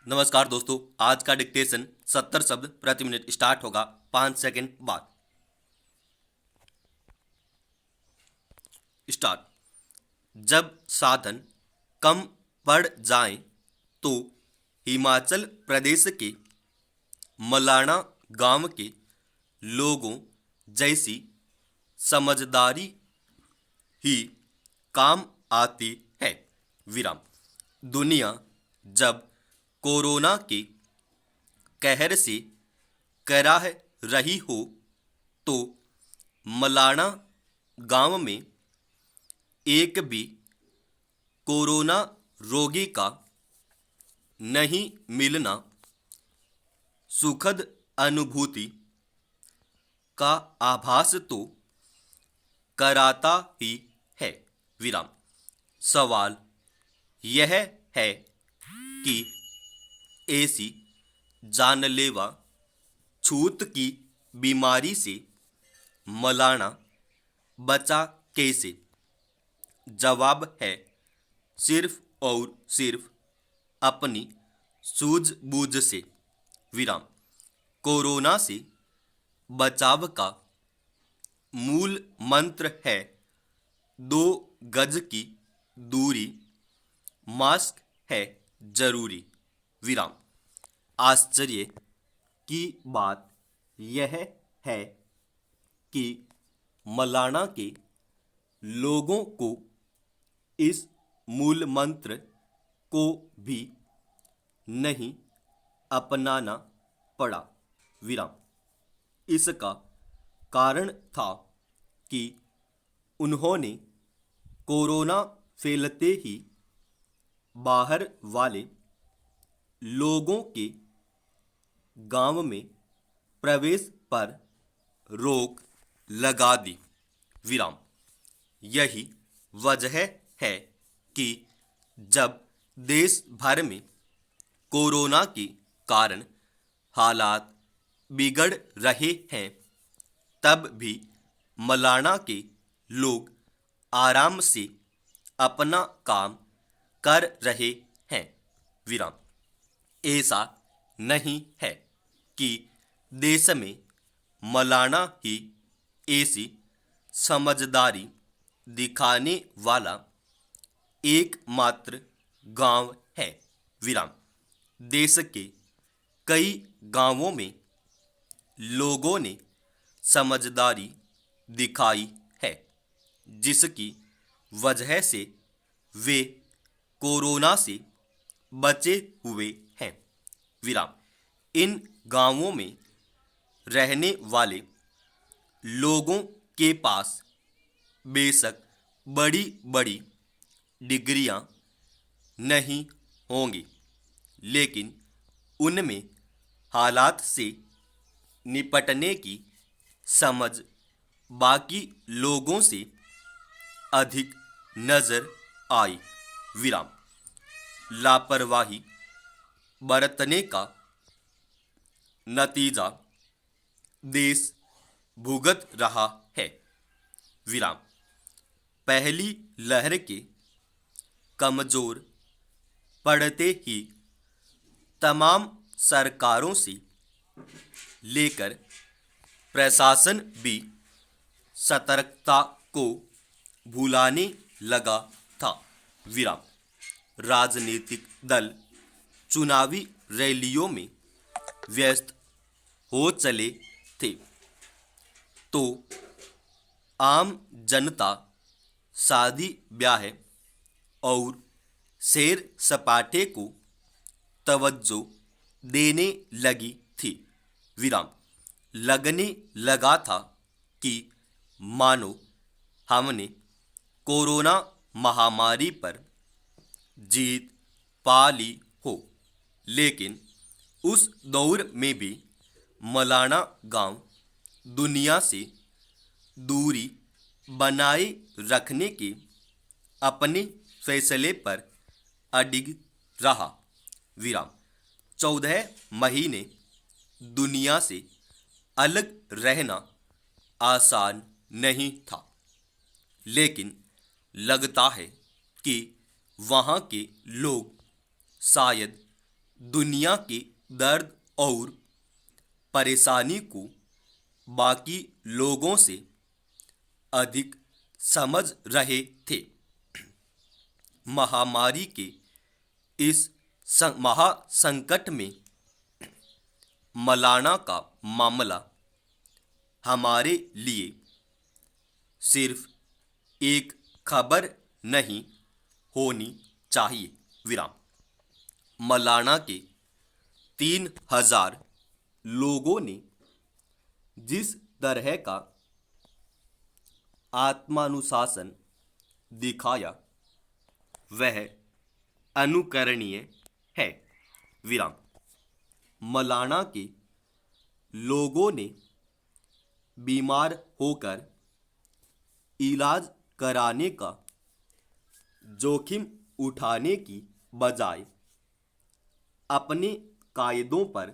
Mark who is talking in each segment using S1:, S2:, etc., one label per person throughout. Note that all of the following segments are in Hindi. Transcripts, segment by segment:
S1: नमस्कार दोस्तों, आज का डिक्टेशन 70 शब्द प्रति मिनट स्टार्ट होगा 5 सेकंड बाद। स्टार्ट। जब साधन कम पड़ जाएं तो हिमाचल प्रदेश के मलाना गांव के लोगों जैसी समझदारी ही काम आती है। विराम। दुनिया जब कोरोना के कहर से कराह रही हो तो मलाना गांव में एक भी कोरोना रोगी का नहीं मिलना सुखद अनुभूति का आभास तो कराता ही है। विराम। सवाल यह है कि ऐसी जानलेवा छूत की बीमारी से मलाना बचा कैसे? जवाब है सिर्फ और सिर्फ अपनी सूझबूझ से। विराम। कोरोना से बचाव का मूल मंत्र है 2 गज की दूरी, मास्क है जरूरी। विराम। आश्चर्य की बात यह है कि मलाना के लोगों को इस मूल मंत्र को भी नहीं अपनाना पड़ा। विराम। इसका कारण था कि उन्होंने कोरोना फैलते ही बाहर वाले लोगों के गांव में प्रवेश पर रोक लगा दी। विराम। यही वजह है कि जब देश भर में कोरोना के कारण हालात बिगड़ रहे हैं तब भी मलाना के लोग आराम से अपना काम कर रहे हैं। विराम। ऐसा नहीं है कि देश में मलाना ही ऐसी समझदारी दिखाने वाला एकमात्र गांव है। विराम। देश के कई गांवों में लोगों ने समझदारी दिखाई है जिसकी वजह से वे कोरोना से बचे हुए हैं। विराम। इन गांवों में रहने वाले लोगों के पास बेशक बड़ी बड़ी डिग्रियां नहीं होंगी, लेकिन उनमें हालात से निपटने की समझ बाकी लोगों से अधिक नजर आई। विराम। लापरवाही बरतने का नतीजा देश भुगत रहा है। विराम। पहली लहर के कमजोर पड़ते ही तमाम सरकारों से लेकर प्रशासन भी सतर्कता को भुलाने लगा था। विराम। राजनीतिक दल चुनावी रैलियों में व्यस्त हो चले थे तो आम जनता शादी ब्याह और सैर सपाटे को तवज्जो देने लगी थी। विराम। लगने लगा था कि मानो हमने कोरोना महामारी पर जीत पा ली हो, लेकिन उस दौर में भी मलाना गांव दुनिया से दूरी बनाए रखने के अपने फैसले पर अडिग रहा। विराम। 14 महीने दुनिया से अलग रहना आसान नहीं था, लेकिन लगता है कि वहाँ के लोग शायद दुनिया के दर्द और परेशानी को बाकी लोगों से अधिक समझ रहे थे। महामारी के इस महासंकट में मौलाना का मामला हमारे लिए सिर्फ एक खबर नहीं होनी चाहिए। विराम। मौलाना के 3000 लोगों ने जिस तरह का आत्मानुशासन दिखाया वह अनुकरणीय है। विराम। मौलाना के लोगों ने बीमार होकर इलाज कराने का जोखिम उठाने की बजाय अपने कायदों पर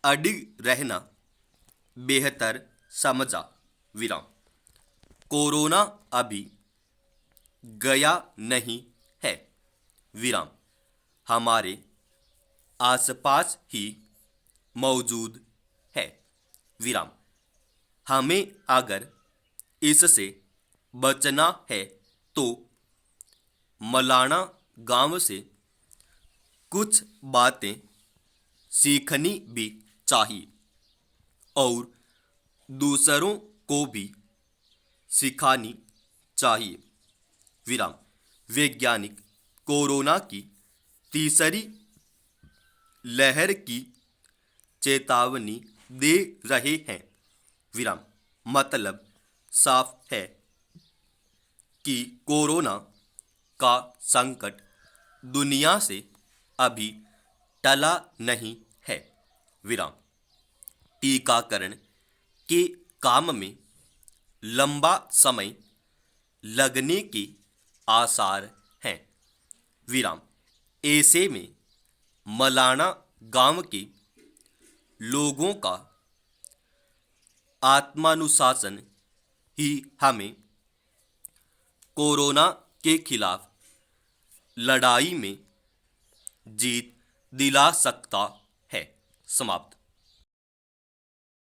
S1: अडिग रहना बेहतर समझा। विराम। कोरोना अभी गया नहीं है। विराम। हमारे आसपास ही मौजूद है। विराम। हमें अगर इससे बचना है तो मौलाना गांव से कुछ बातें सीखनी भी चाहिए और दूसरों को भी सिखानी चाहिए। विराम। वैज्ञानिक कोरोना की तीसरी लहर की चेतावनी दे रहे हैं। विराम। मतलब साफ है कि कोरोना का संकट दुनिया से अभी टला नहीं है। विराम। टीकाकरण के काम में लंबा समय लगने के आसार हैं। विराम। ऐसे में मौलाना गांव के लोगों का आत्मानुशासन ही हमें कोरोना के खिलाफ लड़ाई में जीत दिला सकता है। समाप्त।